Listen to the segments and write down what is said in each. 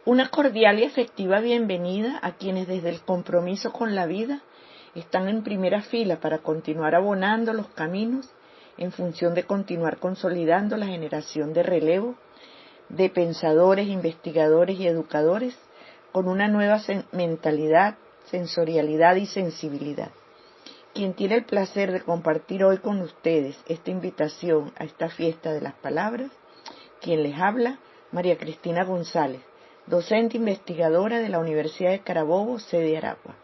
Una cordial y efectiva bienvenida a quienes desde el compromiso con la vida están en primera fila para continuar abonando los caminos en función de continuar consolidando la generación de relevo de pensadores, investigadores y educadores con una nueva mentalidad, sensorialidad y sensibilidad. Quien tiene el placer de compartir hoy con ustedes esta invitación a esta fiesta de las palabras, quien les habla, María Cristina González, docente investigadora de la Universidad de Carabobo, sede Aragua.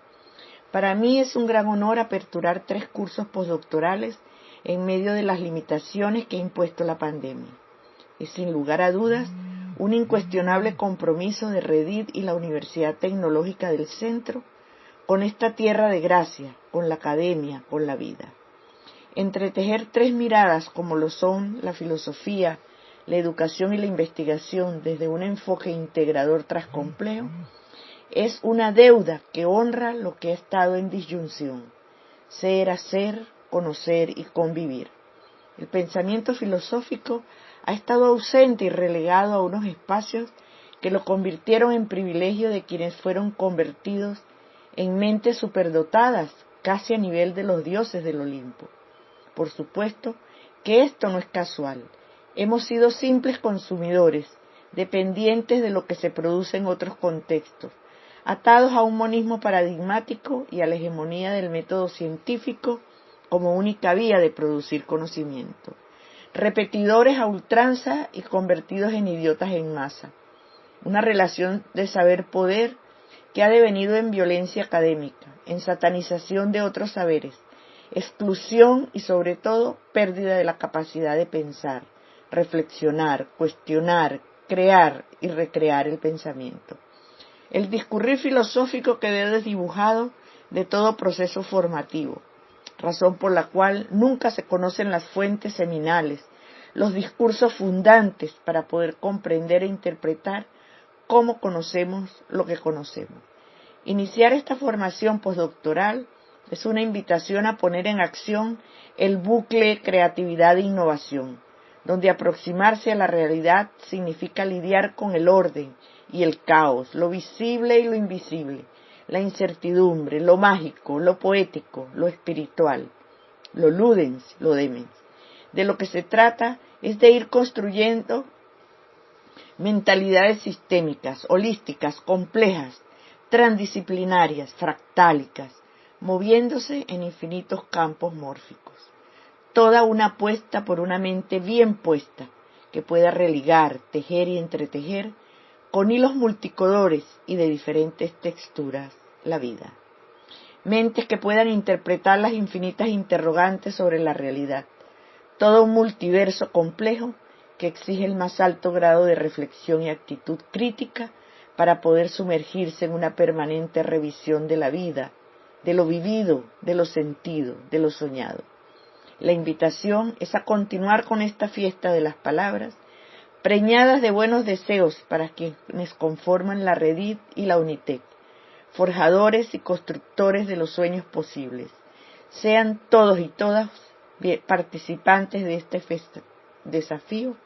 Para mí es un gran honor aperturar 3 cursos postdoctorales en medio de las limitaciones que ha impuesto la pandemia. Es sin lugar a dudas un incuestionable compromiso de REDIT y la Universidad Tecnológica del Centro con esta tierra de gracia, con la academia, con la vida. Entretejer 3 miradas como lo son la filosofía, la educación y la investigación desde un enfoque integrador tras complejo, es una deuda que honra lo que ha estado en disyunción: ser, hacer, conocer y convivir. El pensamiento filosófico ha estado ausente y relegado a unos espacios que lo convirtieron en privilegio de quienes fueron convertidos en mentes superdotadas, casi a nivel de los dioses del Olimpo. Por supuesto que esto no es casual. Hemos sido simples consumidores, dependientes de lo que se produce en otros contextos, atados a un monismo paradigmático y a la hegemonía del método científico como única vía de producir conocimiento. Repetidores a ultranza y convertidos en idiotas en masa. Una relación de saber-poder que ha devenido en violencia académica, en satanización de otros saberes, exclusión y sobre todo pérdida de la capacidad de pensar, reflexionar, cuestionar, crear y recrear el pensamiento. El discurrir filosófico quedó desdibujado de todo proceso formativo, razón por la cual nunca se conocen las fuentes seminales, los discursos fundantes para poder comprender e interpretar cómo conocemos lo que conocemos. Iniciar esta formación postdoctoral es una invitación a poner en acción el bucle creatividad e innovación, donde aproximarse a la realidad significa lidiar con el orden y el caos, lo visible y lo invisible, la incertidumbre, lo mágico, lo poético, lo espiritual, lo ludens, lo demens. De lo que se trata es de ir construyendo mentalidades sistémicas, holísticas, complejas, transdisciplinarias, fractálicas, moviéndose en infinitos campos mórficos. Toda una apuesta por una mente bien puesta, que pueda religar, tejer y entretejer con hilos multicolores y de diferentes texturas la vida. Mentes que puedan interpretar las infinitas interrogantes sobre la realidad. Todo un multiverso complejo que exige el más alto grado de reflexión y actitud crítica para poder sumergirse en una permanente revisión de la vida, de lo vivido, de lo sentido, de lo soñado. La invitación es a continuar con esta fiesta de las palabras, preñadas de buenos deseos para quienes conforman la REDIT y la UNITEC, forjadores y constructores de los sueños posibles. Sean todos y todas participantes de este desafío,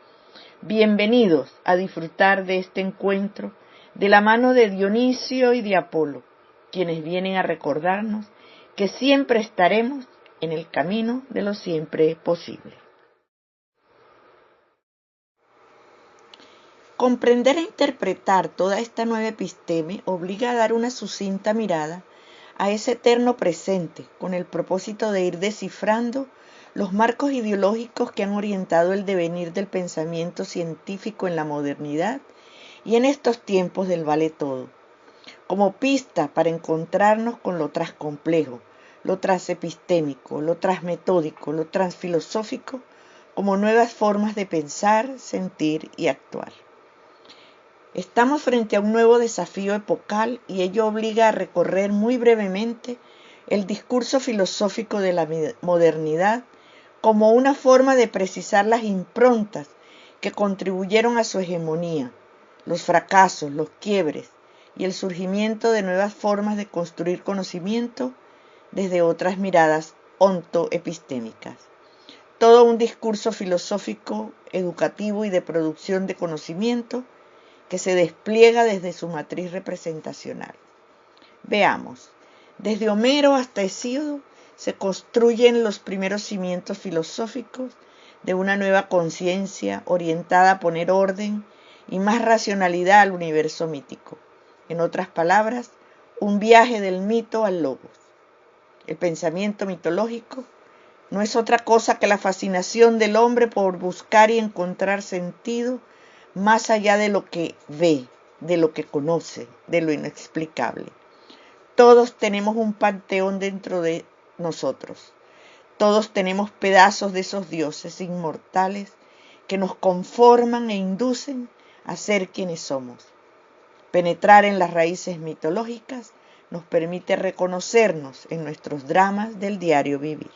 bienvenidos a disfrutar de este encuentro de la mano de Dionisio y de Apolo, quienes vienen a recordarnos que siempre estaremos en el camino de lo siempre posible. Comprender e interpretar toda esta nueva episteme obliga a dar una sucinta mirada a ese eterno presente, con el propósito de ir descifrando los marcos ideológicos que han orientado el devenir del pensamiento científico en la modernidad y en estos tiempos del vale todo, como pista para encontrarnos con lo transcomplejo, lo transepistémico, lo transmetódico, lo transfilosófico, como nuevas formas de pensar, sentir y actuar. Estamos frente a un nuevo desafío epocal y ello obliga a recorrer muy brevemente el discurso filosófico de la modernidad como una forma de precisar las improntas que contribuyeron a su hegemonía, los fracasos, los quiebres y el surgimiento de nuevas formas de construir conocimiento desde otras miradas ontoepistémicas. Todo un discurso filosófico, educativo y de producción de conocimiento que se despliega desde su matriz representacional. Veamos, desde Homero hasta Hesíodo se construyen los primeros cimientos filosóficos de una nueva conciencia orientada a poner orden y más racionalidad al universo mítico. En otras palabras, un viaje del mito al logos. El pensamiento mitológico no es otra cosa que la fascinación del hombre por buscar y encontrar sentido más allá de lo que ve, de lo que conoce, de lo inexplicable. Todos tenemos un panteón dentro de nosotros. Todos tenemos pedazos de esos dioses inmortales que nos conforman e inducen a ser quienes somos. Penetrar en las raíces mitológicas nos permite reconocernos en nuestros dramas del diario vivir.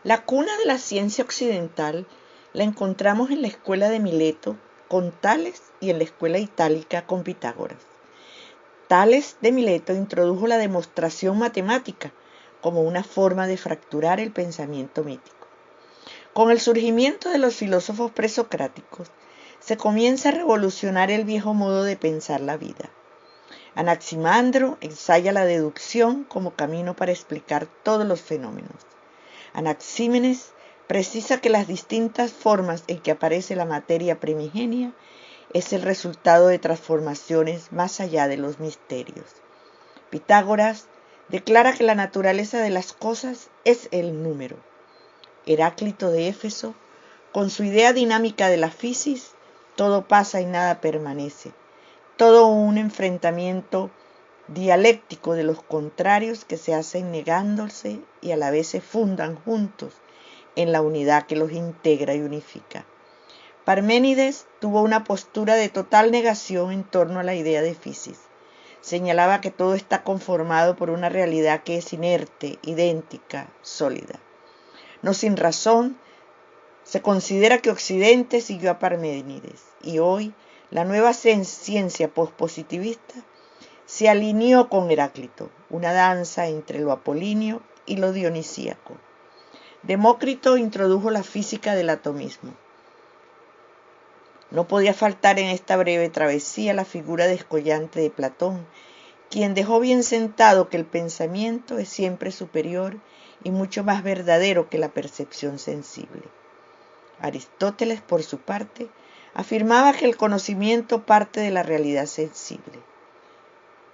La cuna de la ciencia occidental la encontramos en la escuela de Mileto con Tales y en la escuela itálica con Pitágoras. Tales de Mileto introdujo la demostración matemática como una forma de fracturar el pensamiento mítico. Con el surgimiento de los filósofos presocráticos, se comienza a revolucionar el viejo modo de pensar la vida. Anaximandro ensaya la deducción como camino para explicar todos los fenómenos. Anaxímenes precisa que las distintas formas en que aparece la materia primigenia es el resultado de transformaciones más allá de los misterios. Pitágoras declara que la naturaleza de las cosas es el número. Heráclito de Éfeso, con su idea dinámica de la fisis, todo pasa y nada permanece. Todo un enfrentamiento dialéctico de los contrarios que se hacen negándose y a la vez se fundan juntos en la unidad que los integra y unifica. Parménides tuvo una postura de total negación en torno a la idea de fisis. Señalaba que todo está conformado por una realidad que es inerte, idéntica, sólida. No sin razón, se considera que Occidente siguió a Parménides y hoy la nueva ciencia pospositivista se alineó con Heráclito, una danza entre lo apolíneo y lo dionisíaco. Demócrito introdujo la física del atomismo. No podía faltar en esta breve travesía la figura descollante de Platón, quien dejó bien sentado que el pensamiento es siempre superior y mucho más verdadero que la percepción sensible. Aristóteles, por su parte, afirmaba que el conocimiento parte de la realidad sensible.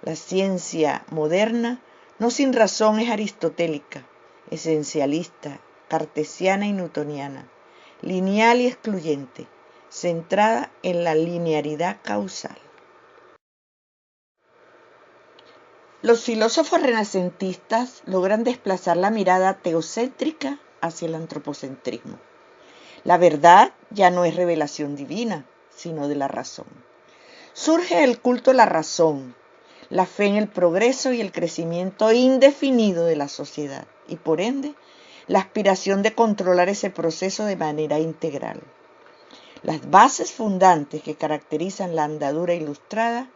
La ciencia moderna, no sin razón, es aristotélica, esencialista, cartesiana y newtoniana, lineal y excluyente, centrada en la linearidad causal. Los filósofos renacentistas logran desplazar la mirada teocéntrica hacia el antropocentrismo. La verdad ya no es revelación divina, sino de la razón. Surge el culto a la razón, la fe en el progreso y el crecimiento indefinido de la sociedad y, por ende, la aspiración de controlar ese proceso de manera integral. Las bases fundantes que caracterizan la andadura ilustrada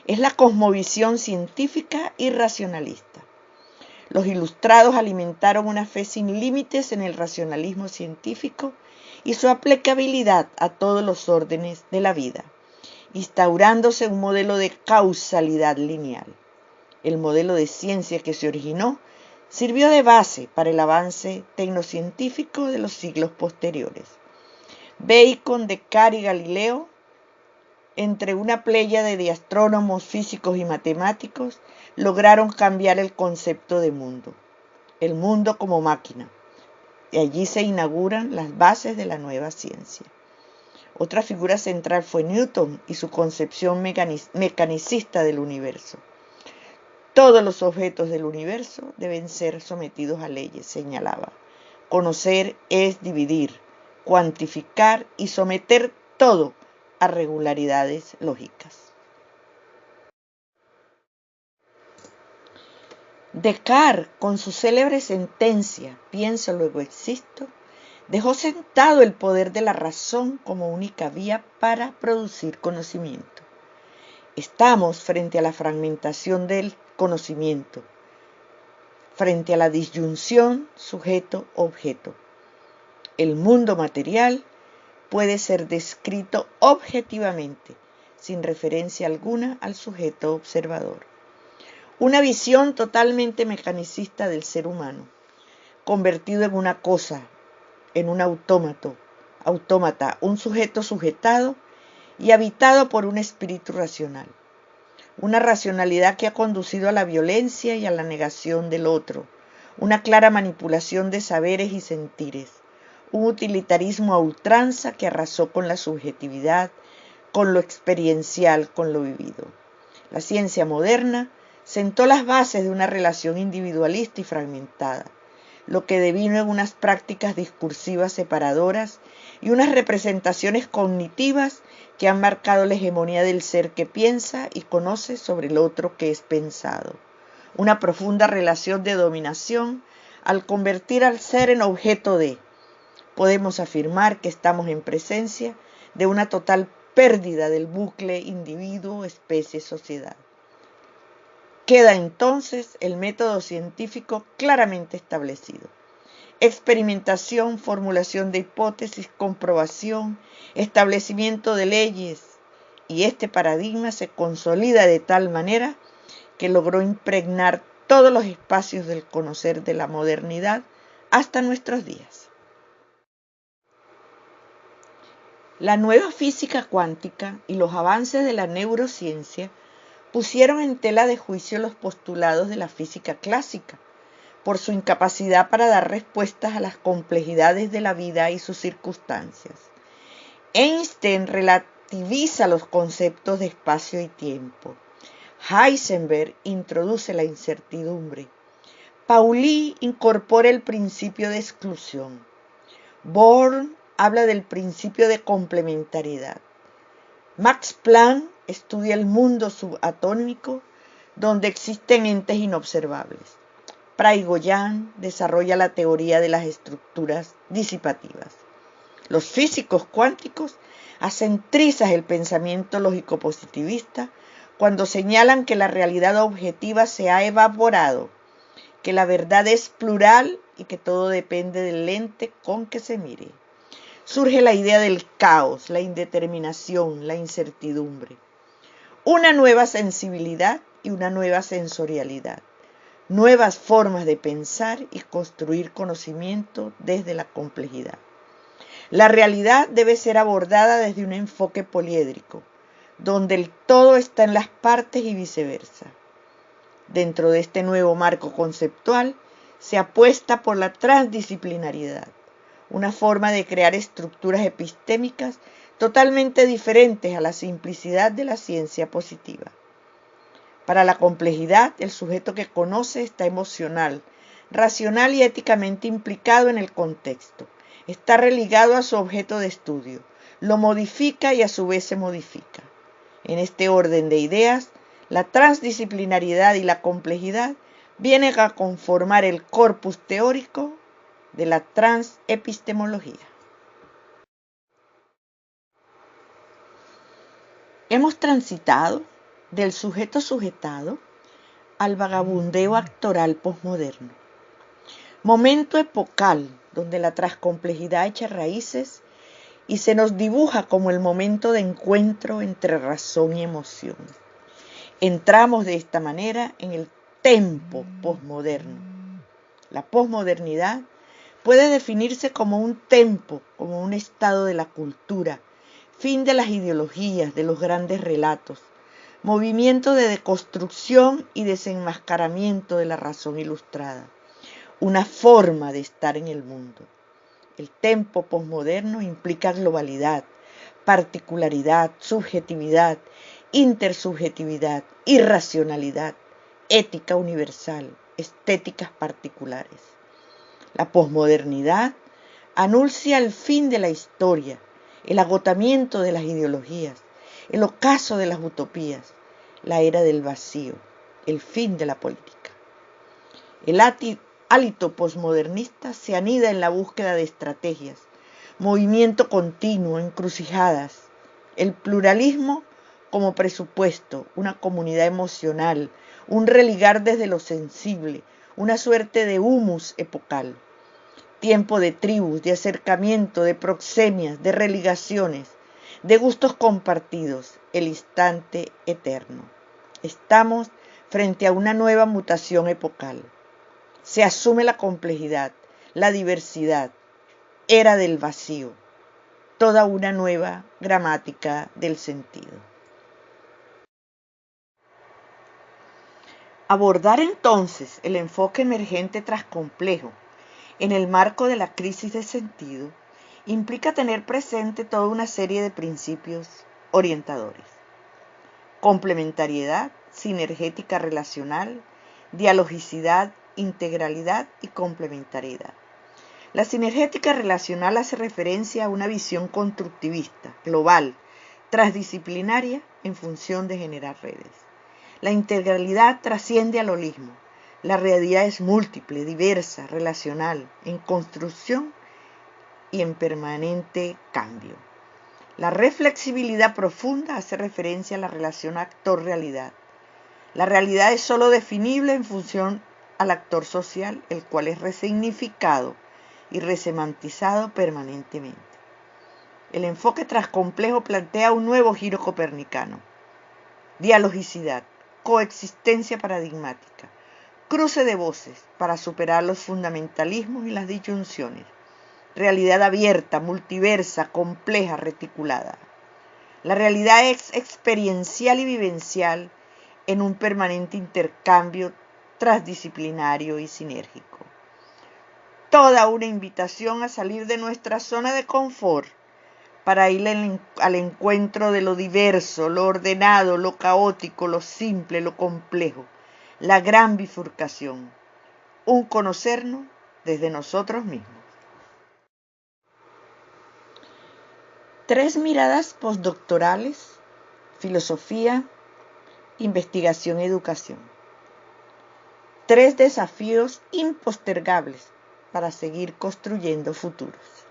es la cosmovisión científica y racionalista. Los ilustrados alimentaron una fe sin límites en el racionalismo científico y su aplicabilidad a todos los órdenes de la vida, instaurándose un modelo de causalidad lineal. El modelo de ciencia que se originó sirvió de base para el avance tecnocientífico de los siglos posteriores. Bacon, Descartes y Galileo, entre una pléyade de astrónomos, físicos y matemáticos, lograron cambiar el concepto de mundo, el mundo como máquina, y allí se inauguran las bases de la nueva ciencia. Otra figura central fue Newton y su concepción mecanicista del universo. Todos los objetos del universo deben ser sometidos a leyes, señalaba. Conocer es dividir, cuantificar y someter todo a regularidades lógicas. Descartes, con su célebre sentencia, pienso luego existo, dejó sentado el poder de la razón como única vía para producir conocimiento. Estamos frente a la fragmentación del conocimiento, frente a la disyunción sujeto-objeto. El mundo material puede ser descrito objetivamente, sin referencia alguna al sujeto observador. Una visión totalmente mecanicista del ser humano, convertido en una cosa, en un autómata, un sujeto sujetado y habitado por un espíritu racional. Una racionalidad que ha conducido a la violencia y a la negación del otro, una clara manipulación de saberes y sentires, un utilitarismo a ultranza que arrasó con la subjetividad, con lo experiencial, con lo vivido. La ciencia moderna sentó las bases de una relación individualista y fragmentada, lo que devino en unas prácticas discursivas separadoras y unas representaciones cognitivas que han marcado la hegemonía del ser que piensa y conoce sobre el otro que es pensado. Una profunda relación de dominación al convertir al ser en objeto de. Podemos afirmar que estamos en presencia de una total pérdida del bucle individuo, especie, sociedad. Queda entonces el método científico claramente establecido. Experimentación, formulación de hipótesis, comprobación, establecimiento de leyes, y este paradigma se consolida de tal manera que logró impregnar todos los espacios del conocer de la modernidad hasta nuestros días. La nueva física cuántica y los avances de la neurociencia pusieron en tela de juicio los postulados de la física clásica, por su incapacidad para dar respuestas a las complejidades de la vida y sus circunstancias. Einstein relativiza los conceptos de espacio y tiempo. Heisenberg introduce la incertidumbre. Pauli incorpora el principio de exclusión. Born habla del principio de complementariedad. Max Planck estudia el mundo subatómico donde existen entes inobservables. Prigogine desarrolla la teoría de las estructuras disipativas. Los físicos cuánticos hacen trizas el pensamiento lógico-positivista cuando señalan que la realidad objetiva se ha evaporado, que la verdad es plural y que todo depende del lente con que se mire. Surge la idea del caos, la indeterminación, la incertidumbre. Una nueva sensibilidad y una nueva sensorialidad. Nuevas formas de pensar y construir conocimiento desde la complejidad. La realidad debe ser abordada desde un enfoque poliédrico, donde el todo está en las partes y viceversa. Dentro de este nuevo marco conceptual se apuesta por la transdisciplinariedad, una forma de crear estructuras epistémicas totalmente diferentes a la simplicidad de la ciencia positiva. Para la complejidad, el sujeto que conoce está emocional, racional y éticamente implicado en el contexto. Está religado a su objeto de estudio, lo modifica y a su vez se modifica. En este orden de ideas, la transdisciplinariedad y la complejidad vienen a conformar el corpus teórico de la transepistemología. Hemos transitado del sujeto sujetado al vagabundeo actoral posmoderno. Momento epocal donde la transcomplejidad echa raíces y se nos dibuja como el momento de encuentro entre razón y emoción. Entramos de esta manera en el tempo posmoderno. La posmodernidad puede definirse como un tempo, como un estado de la cultura, fin de las ideologías, de los grandes relatos, movimiento de deconstrucción y desenmascaramiento de la razón ilustrada, una forma de estar en el mundo. El tempo posmoderno implica globalidad, particularidad, subjetividad, intersubjetividad, irracionalidad, ética universal, estéticas particulares. La posmodernidad anuncia el fin de la historia, el agotamiento de las ideologías, el ocaso de las utopías, la era del vacío, el fin de la política. El hálito posmodernista se anida en la búsqueda de estrategias, movimiento continuo, encrucijadas, el pluralismo como presupuesto, una comunidad emocional, un religar desde lo sensible, una suerte de humus epocal. tiempo de tribus, de acercamiento, de proxemias, de religaciones, de gustos compartidos, el instante eterno. Estamos frente a una nueva mutación epocal. Se asume la complejidad, la diversidad, era del vacío, toda una nueva gramática del sentido. Abordar entonces el enfoque emergente tras complejo en el marco de la crisis de sentido implica tener presente toda una serie de principios orientadores: complementariedad, sinergética relacional, dialogicidad, integralidad y complementariedad. La sinergética relacional hace referencia a una visión constructivista, global, transdisciplinaria en función de generar redes. La integralidad trasciende al holismo. La realidad es múltiple, diversa, relacional, en construcción y en permanente cambio. La reflexibilidad profunda hace referencia a la relación actor-realidad. La realidad es sólo definible en función al actor social, el cual es resignificado y resemantizado permanentemente. El enfoque transcomplejo plantea un nuevo giro copernicano: dialogicidad, coexistencia paradigmática, cruce de voces para superar los fundamentalismos y las disyunciones, realidad abierta, multiversa, compleja, reticulada. La realidad es experiencial y vivencial en un permanente intercambio transdisciplinario y sinérgico. Toda una invitación a salir de nuestra zona de confort para ir al encuentro de lo diverso, lo ordenado, lo caótico, lo simple, lo complejo, la gran bifurcación, un conocernos desde nosotros mismos. 3 miradas postdoctorales: filosofía, investigación y educación. 3 desafíos impostergables para seguir construyendo futuros.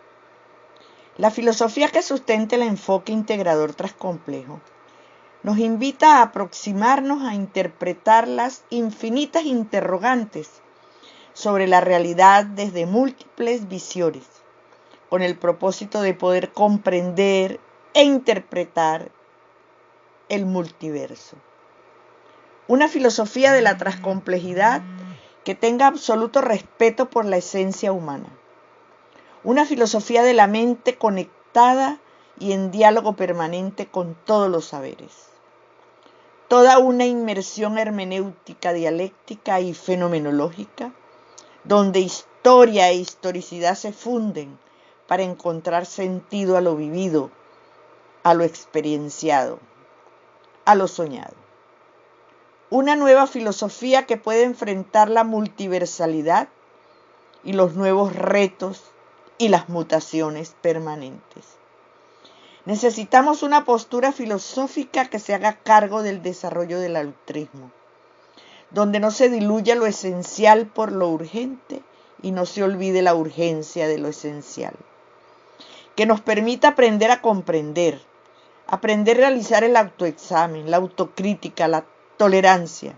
La filosofía que sustenta el enfoque integrador transcomplejo nos invita a aproximarnos a interpretar las infinitas interrogantes sobre la realidad desde múltiples visiones, con el propósito de poder comprender e interpretar el multiverso. Una filosofía de la transcomplejidad que tenga absoluto respeto por la esencia humana. Una filosofía de la mente conectada y en diálogo permanente con todos los saberes. Toda una inmersión hermenéutica, dialéctica y fenomenológica, donde historia e historicidad se funden para encontrar sentido a lo vivido, a lo experienciado, a lo soñado. Una nueva filosofía que puede enfrentar la multiversalidad y los nuevos retos y las mutaciones permanentes. Necesitamos una postura filosófica que se haga cargo del desarrollo del altruismo, donde no se diluya lo esencial por lo urgente y no se olvide la urgencia de lo esencial. Que nos permita aprender a comprender, aprender a realizar el autoexamen, la autocrítica, la tolerancia,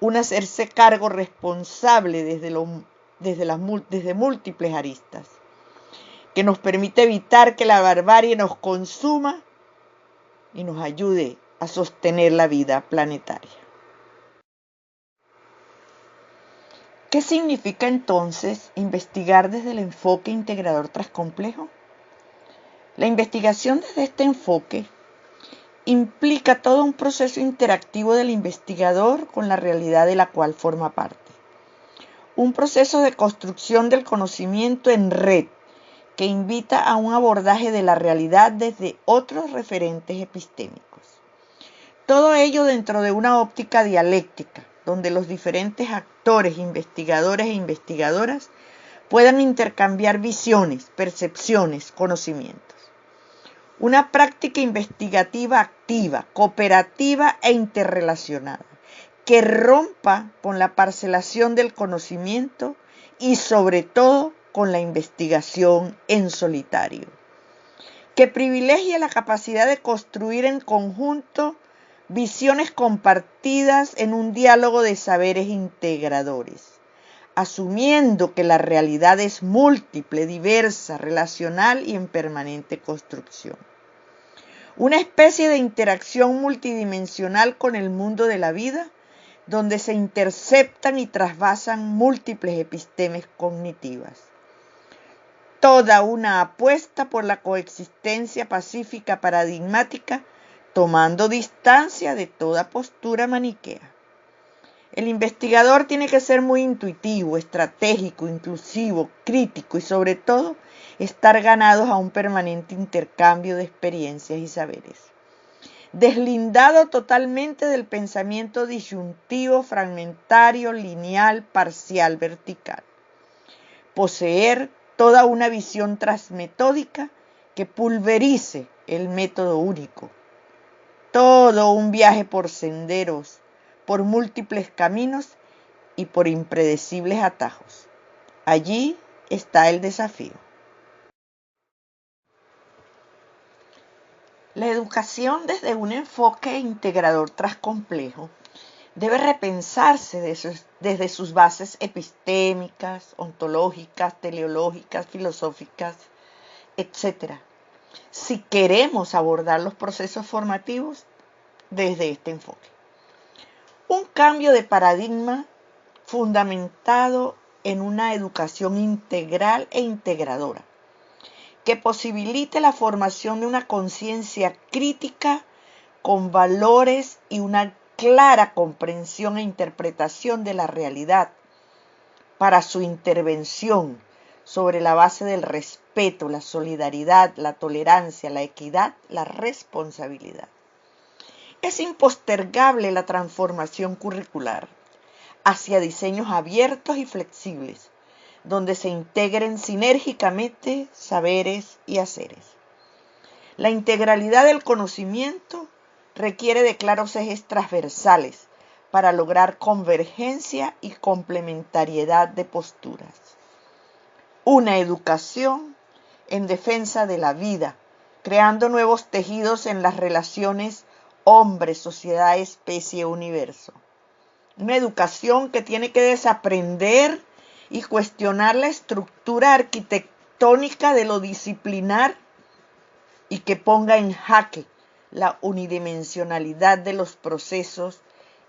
un hacerse cargo responsable desde múltiples aristas, que nos permite evitar que la barbarie nos consuma y nos ayude a sostener la vida planetaria. ¿Qué significa entonces investigar desde el enfoque integrador transcomplejo? La investigación desde este enfoque implica todo un proceso interactivo del investigador con la realidad de la cual forma parte. Un proceso de construcción del conocimiento en red que invita a un abordaje de la realidad desde otros referentes epistémicos. Todo ello dentro de una óptica dialéctica, donde los diferentes actores, investigadores e investigadoras puedan intercambiar visiones, percepciones, conocimientos. Una práctica investigativa activa, cooperativa e interrelacionada, que rompa con la parcelación del conocimiento y sobre todo con la investigación en solitario, que privilegie la capacidad de construir en conjunto visiones compartidas en un diálogo de saberes integradores, asumiendo que la realidad es múltiple, diversa, relacional y en permanente construcción. Una especie de interacción multidimensional con el mundo de la vida, donde se interceptan y trasvasan múltiples epistemes cognitivas. Toda una apuesta por la coexistencia pacífica paradigmática, tomando distancia de toda postura maniquea. El investigador tiene que ser muy intuitivo, estratégico, inclusivo, crítico y sobre todo estar ganados a un permanente intercambio de experiencias y saberes. Deslindado totalmente del pensamiento disyuntivo, fragmentario, lineal, parcial, vertical. Poseer toda una visión transmetódica que pulverice el método único. Todo un viaje por senderos, por múltiples caminos y por impredecibles atajos. Allí está el desafío. La educación desde un enfoque integrador transcomplejo debe repensarse desde sus bases epistémicas, ontológicas, teleológicas, filosóficas, etc. Si queremos abordar los procesos formativos desde este enfoque. Un cambio de paradigma fundamentado en una educación integral e integradora, que posibilite la formación de una conciencia crítica con valores y una clara comprensión e interpretación de la realidad para su intervención sobre la base del respeto, la solidaridad, la tolerancia, la equidad, la responsabilidad. Es impostergable la transformación curricular hacia diseños abiertos y flexibles, donde se integren sinérgicamente saberes y haceres. La integralidad del conocimiento requiere de claros ejes transversales para lograr convergencia y complementariedad de posturas. Una educación en defensa de la vida, creando nuevos tejidos en las relaciones hombre, sociedad, especie, universo. Una educación que tiene que desaprender y cuestionar la estructura arquitectónica de lo disciplinar y que ponga en jaque la unidimensionalidad de los procesos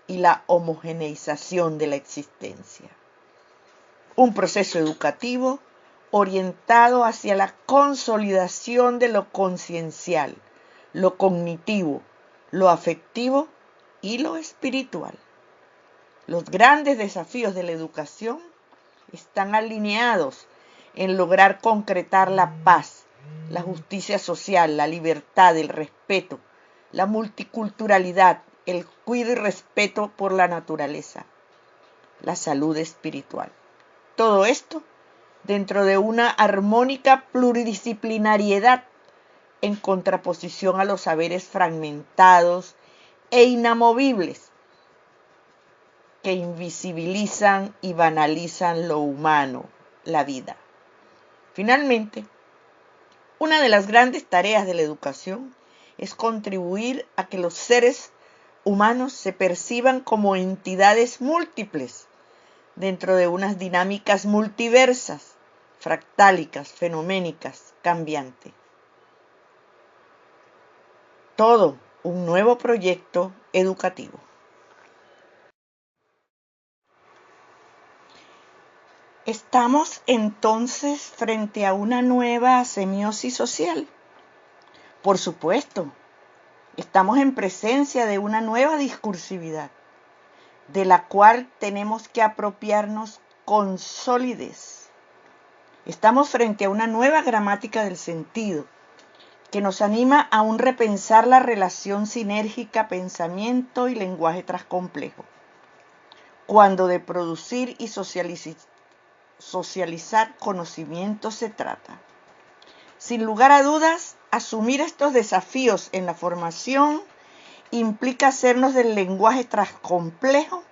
y la homogeneización de la existencia. Un proceso educativo orientado hacia la consolidación de lo conciencial, lo cognitivo, lo afectivo y lo espiritual. Los grandes desafíos de la educación están alineados en lograr concretar la paz, la justicia social, la libertad, el respeto, la multiculturalidad, el cuidado y respeto por la naturaleza, la salud espiritual. Todo esto dentro de una armónica pluridisciplinariedad en contraposición a los saberes fragmentados e inamovibles que invisibilizan y banalizan lo humano, la vida. Finalmente, una de las grandes tareas de la educación es contribuir a que los seres humanos se perciban como entidades múltiples dentro de unas dinámicas multiversas, fractálicas, fenoménicas, cambiantes. Todo un nuevo proyecto educativo. Estamos entonces frente a una nueva semiosis social. Por supuesto, estamos en presencia de una nueva discursividad, de la cual tenemos que apropiarnos con solidez. Estamos frente a una nueva gramática del sentido, que nos anima a un repensar la relación sinérgica pensamiento y lenguaje transcomplejo, cuando de producir y socializar conocimiento se trata. Sin lugar a dudas, asumir estos desafíos en la formación implica hacernos del lenguaje transcomplejo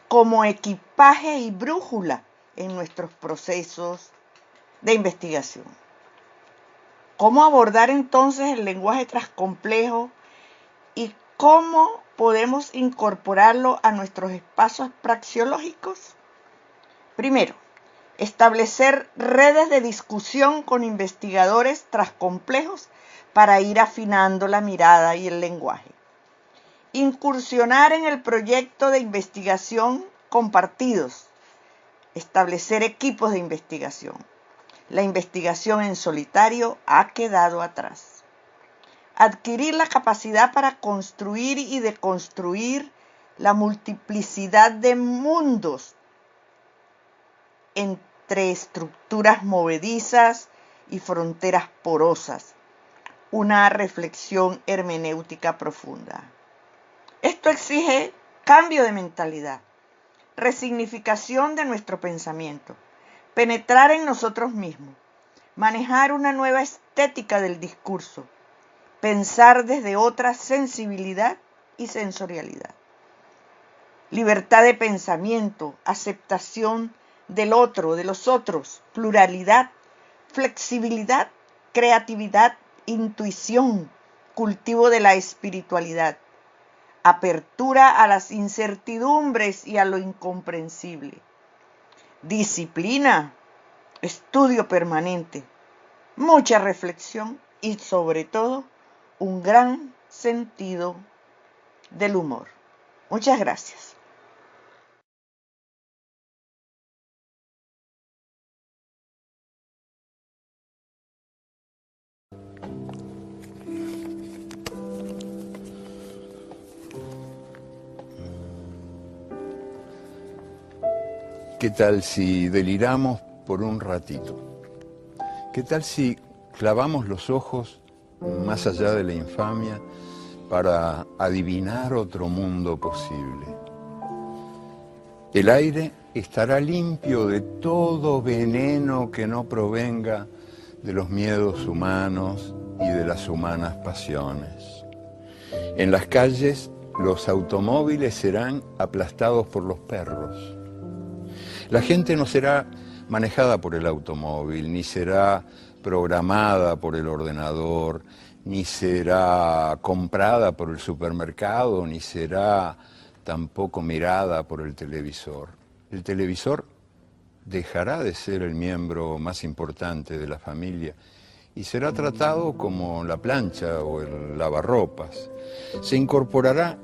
como equipaje y brújula en nuestros procesos de investigación. ¿Cómo abordar entonces el lenguaje transcomplejo y cómo podemos incorporarlo a nuestros espacios praxeológicos? Primero, establecer redes de discusión con investigadores tras complejos para ir afinando la mirada y el lenguaje. Incursionar en el proyecto de investigación compartidos. Establecer equipos de investigación. La investigación en solitario ha quedado atrás. Adquirir la capacidad para construir y deconstruir la multiplicidad de mundos entre estructuras movedizas y fronteras porosas. Una reflexión hermenéutica profunda. Esto exige cambio de mentalidad, resignificación de nuestro pensamiento, penetrar en nosotros mismos, manejar una nueva estética del discurso, pensar desde otra sensibilidad y sensorialidad. Libertad de pensamiento, aceptación del otro, de los otros, pluralidad, flexibilidad, creatividad, intuición, cultivo de la espiritualidad, apertura a las incertidumbres y a lo incomprensible, disciplina, estudio permanente, mucha reflexión y sobre todo un gran sentido del humor. Muchas gracias. ¿Qué tal si deliramos por un ratito? ¿Qué tal si clavamos los ojos más allá de la infamia para adivinar otro mundo posible? El aire estará limpio de todo veneno que no provenga de los miedos humanos y de las humanas pasiones. En las calles, los automóviles serán aplastados por los perros. La gente no será manejada por el automóvil, ni será programada por el ordenador, ni será comprada por el supermercado, ni será tampoco mirada por el televisor. El televisor dejará de ser el miembro más importante de la familia y será tratado como la plancha o el lavarropas. Se incorporará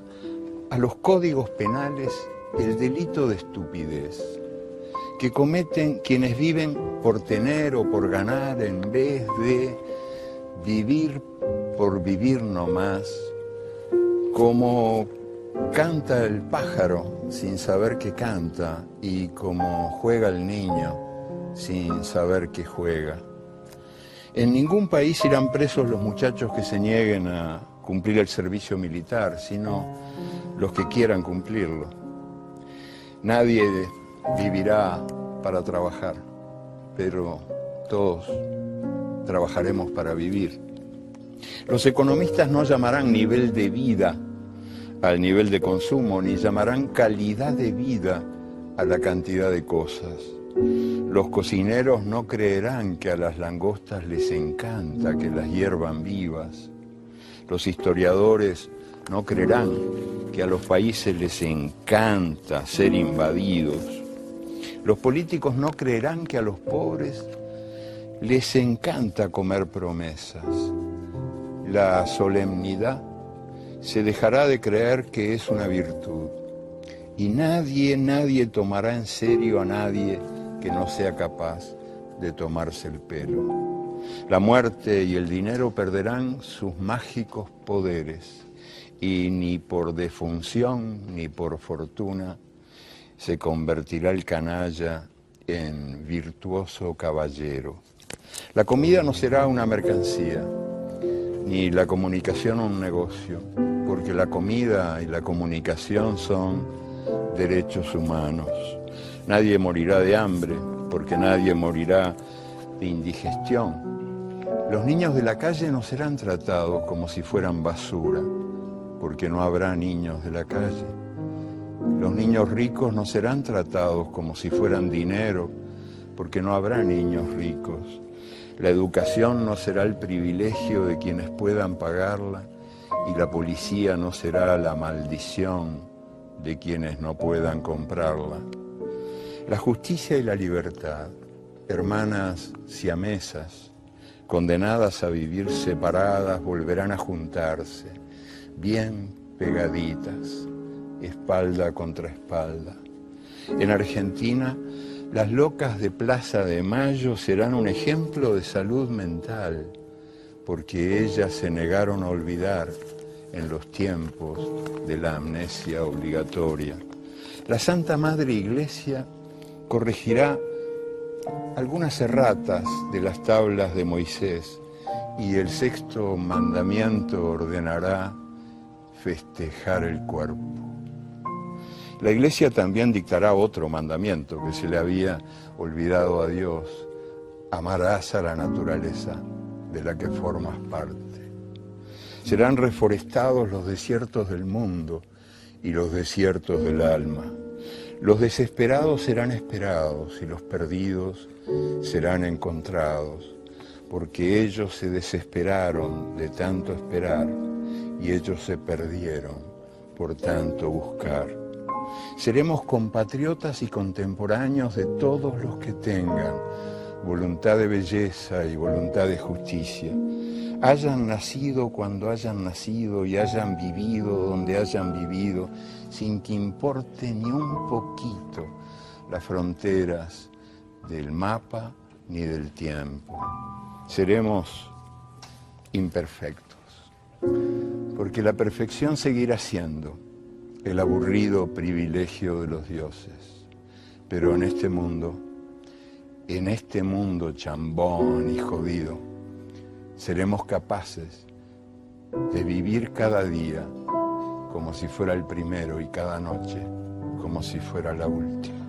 a los códigos penales el delito de estupidez que cometen quienes viven por tener o por ganar en vez de vivir por vivir nomás, como canta el pájaro sin saber que canta y como juega el niño sin saber que juega. En ningún país irán presos los muchachos que se nieguen a cumplir el servicio militar, sino los que quieran cumplirlo. Nadie vivirá para trabajar, pero todos trabajaremos para vivir. Los economistas no llamarán nivel de vida al nivel de consumo, ni llamarán calidad de vida a la cantidad de cosas. Los cocineros no creerán que a las langostas les encanta que las hiervan vivas. Los historiadores no creerán que a los países les encanta ser invadidos. Los políticos no creerán que a los pobres les encanta comer promesas. La solemnidad se dejará de creer que es una virtud. Y nadie tomará en serio a nadie que no sea capaz de tomarse el pelo. La muerte y el dinero perderán sus mágicos poderes y ni por defunción ni por fortuna se convertirá el canalla en virtuoso caballero. La comida no será una mercancía, ni la comunicación un negocio, porque la comida y la comunicación son derechos humanos. Nadie morirá de hambre, porque nadie morirá de indigestión. Los niños de la calle no serán tratados como si fueran basura, porque no habrá niños de la calle. Los niños ricos no serán tratados como si fueran dinero, porque no habrá niños ricos. La educación no será el privilegio de quienes puedan pagarla, y la policía no será la maldición de quienes no puedan comprarla. La justicia y la libertad, hermanas siamesas, condenadas a vivir separadas, volverán a juntarse, bien pegaditas, espalda contra espalda. En Argentina, las locas de Plaza de Mayo serán un ejemplo de salud mental, porque ellas se negaron a olvidar en los tiempos de la amnesia obligatoria. La Santa Madre Iglesia corregirá algunas erratas de las tablas de Moisés y el sexto mandamiento ordenará festejar el cuerpo. La Iglesia también dictará otro mandamiento que se le había olvidado a Dios: amarás a la naturaleza de la que formas parte. Serán reforestados los desiertos del mundo y los desiertos del alma. Los desesperados serán esperados y los perdidos serán encontrados, porque ellos se desesperaron de tanto esperar y ellos se perdieron por tanto buscar. Seremos compatriotas y contemporáneos de todos los que tengan voluntad de belleza y voluntad de justicia. Hayan nacido cuando hayan nacido y hayan vivido donde hayan vivido, sin que importe ni un poquito las fronteras del mapa ni del tiempo. Seremos imperfectos, porque la perfección seguirá siendo el aburrido privilegio de los dioses. Pero en este mundo chambón y jodido, seremos capaces de vivir cada día como si fuera el primero y cada noche como si fuera la última.